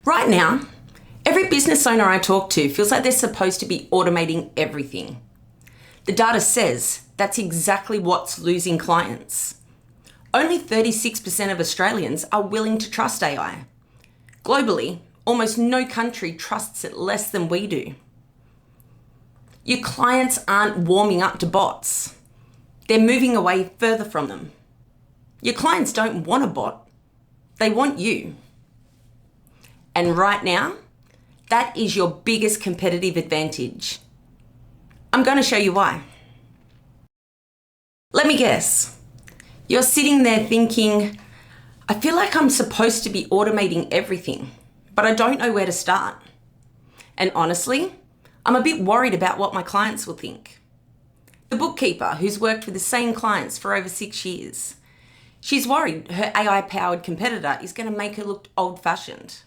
Right now, every business owner I talk to feels like they're supposed to be automating everything. The data says that's exactly what's losing clients. Only 36% of Australians are willing to trust AI. Globally, almost no country trusts it less than we do. Your clients aren't warming up to bots. They're moving away further from them. Your clients don't want a bot. They want you. And right now, that is your biggest competitive advantage. I'm going to show you why. Let me guess. You're sitting there thinking, I feel like I'm supposed to be automating everything, but I don't know where to start. And honestly, I'm a bit worried about what my clients will think. The bookkeeper who's worked with the same clients for over 6 years, she's worried her AI-powered competitor is going to make her look old-fashioned.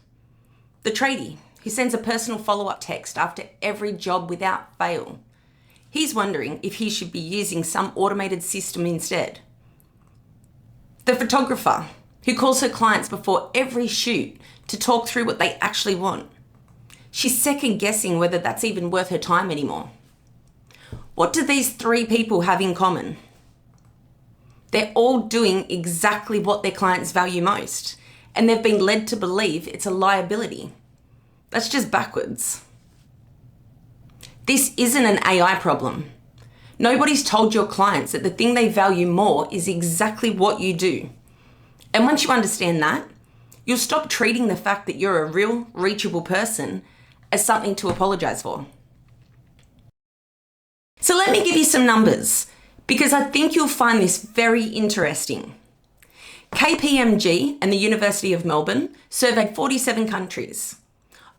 The tradie who sends a personal follow-up text after every job without fail, he's wondering if he should be using some automated system instead. The photographer who calls her clients before every shoot to talk through what they actually want, she's second-guessing whether that's even worth her time anymore. What do these three people have in common? They're all doing exactly what their clients value most, and they've been led to believe it's a liability. That's just backwards. This isn't an AI problem. Nobody's told your clients that the thing they value more is exactly what you do. And once you understand that, you'll stop treating the fact that you're a real, reachable person as something to apologize for. So let me give you some numbers, because I think you'll find this very interesting. KPMG and the University of Melbourne surveyed 47 countries.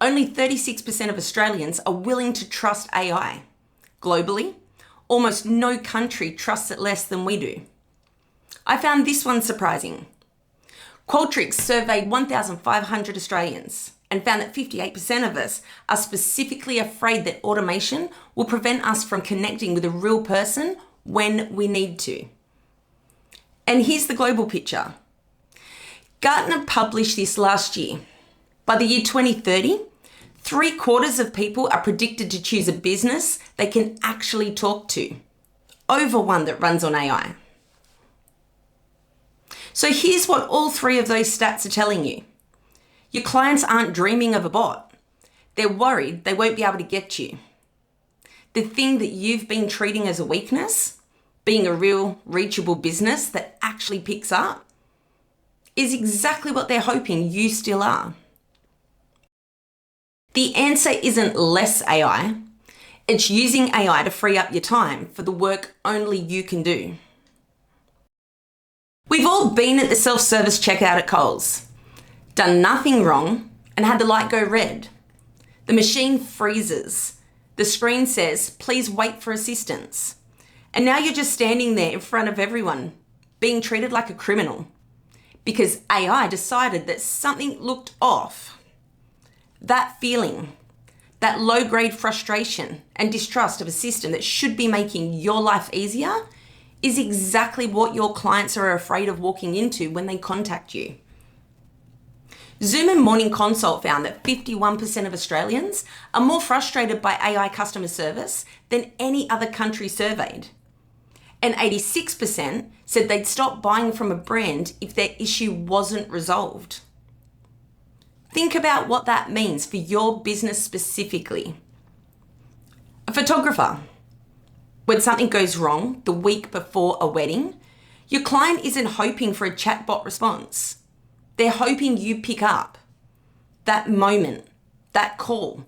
Only 36% of Australians are willing to trust AI. Globally, almost no country trusts it less than we do. I found this one surprising. Qualtrics surveyed 1,500 Australians and found that 58% of us are specifically afraid that automation will prevent us from connecting with a real person when we need to. And here's the global picture. Gartner published this last year. By the year 2030, 3/4 of people are predicted to choose a business they can actually talk to over one that runs on AI. So here's what all three of those stats are telling you. Your clients aren't dreaming of a bot. They're worried they won't be able to get you. The thing that you've been treating as a weakness, being a real, reachable business that actually picks up, is exactly what they're hoping you still are. The answer isn't less AI. It's using AI to free up your time for the work only you can do. We've all been at the self-service checkout at Coles, done nothing wrong, and had the light go red. The machine freezes. The screen says, please wait for assistance. And now you're just standing there in front of everyone, being treated like a criminal, because AI decided that something looked off. That feeling, that low-grade frustration and distrust of a system that should be making your life easier is exactly what your clients are afraid of walking into when they contact you. Zoom and Morning Consult found that 51% of Australians are more frustrated by AI customer service than any other country surveyed. And 86% said they'd stop buying from a brand if their issue wasn't resolved. Think about what that means for your business specifically. A photographer. When something goes wrong the week before a wedding, your client isn't hoping for a chatbot response. They're hoping you pick up. That moment, that call,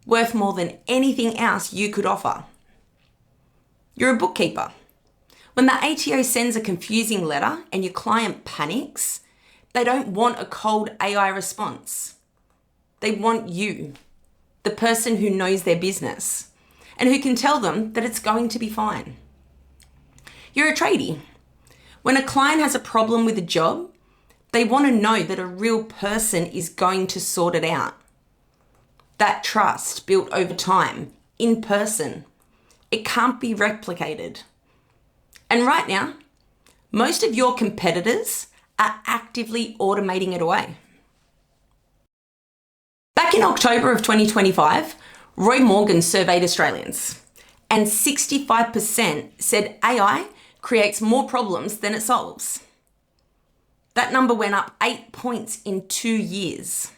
worth more than anything else you could offer. You're a bookkeeper. When the ATO sends a confusing letter and your client panics, they don't want a cold AI response. They want you, the person who knows their business and who can tell them that it's going to be fine. You're a tradie. When a client has a problem with a job, they want to know that a real person is going to sort it out. That trust built over time, in person, it can't be replicated. And right now, most of your competitors are actively automating it away. in October of 2025, Roy Morgan surveyed Australians, and 65% said AI creates more problems than it solves. That number went up 8 points in 2 years.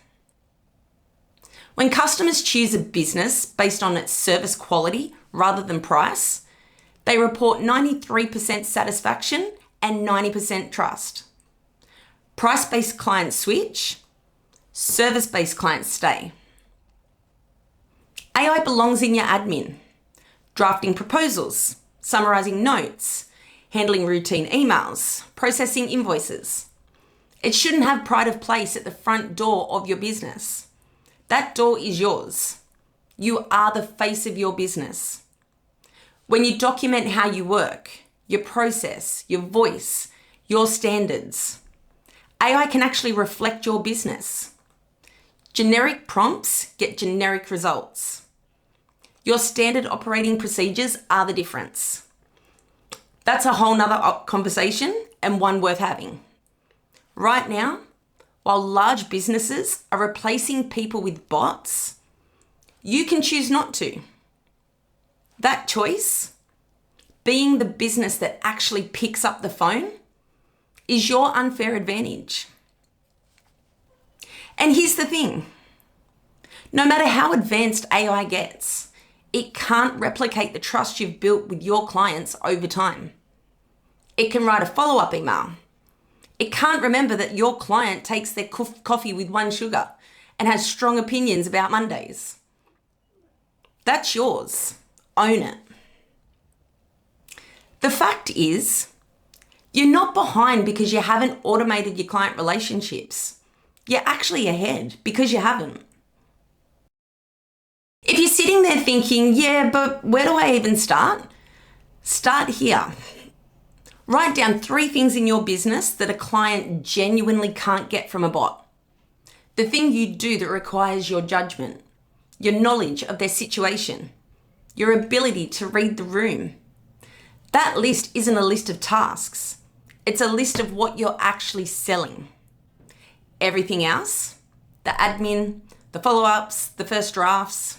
When customers choose a business based on its service quality rather than price, they report 93% satisfaction and 90% trust. Price-based clients switch, service-based clients stay. AI belongs in your admin, drafting proposals, summarising notes, handling routine emails, processing invoices. It shouldn't have pride of place at the front door of your business. That door is yours. You are the face of your business. When you document how you work, your process, your voice, your standards, AI can actually reflect your business. Generic prompts get generic results. Your standard operating procedures are the difference. That's a whole nother conversation and one worth having. Right now, while large businesses are replacing people with bots, you can choose not to. That choice, being the business that actually picks up the phone, is your unfair advantage. And here's the thing. No matter how advanced AI gets, it can't replicate the trust you've built with your clients over time. It can write a follow-up email. It can't remember that your client takes their coffee with 1 sugar and has strong opinions about Mondays. That's yours. Own it. The fact is, you're not behind because you haven't automated your client relationships. You're actually ahead because you haven't. If you're sitting there thinking, yeah, but where do I even start? Start here. Write down 3 things in your business that a client genuinely can't get from a bot. The thing you do that requires your judgment, your knowledge of their situation, your ability to read the room. That list isn't a list of tasks. It's a list of what you're actually selling. Everything else, the admin, the follow-ups, the first drafts,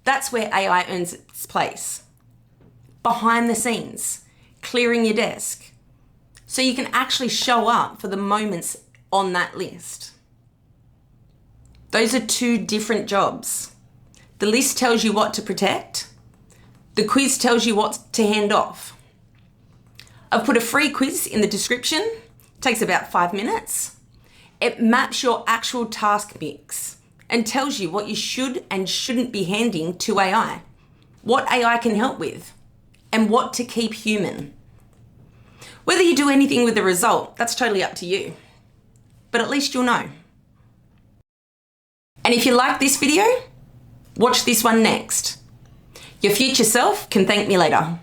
that's where AI earns its place. Behind the scenes, clearing your desk, so you can actually show up for the moments on that list. Those are 2 different jobs. The list tells you what to protect. The quiz tells you what to hand off. I've put a free quiz in the description. It takes about 5 minutes. It maps your actual task mix and tells you what you should and shouldn't be handing to AI, what AI can help with, and what to keep human. Whether you do anything with the result, that's totally up to you. But at least you'll know. And if you like this video, watch this one next. Your future self can thank me later.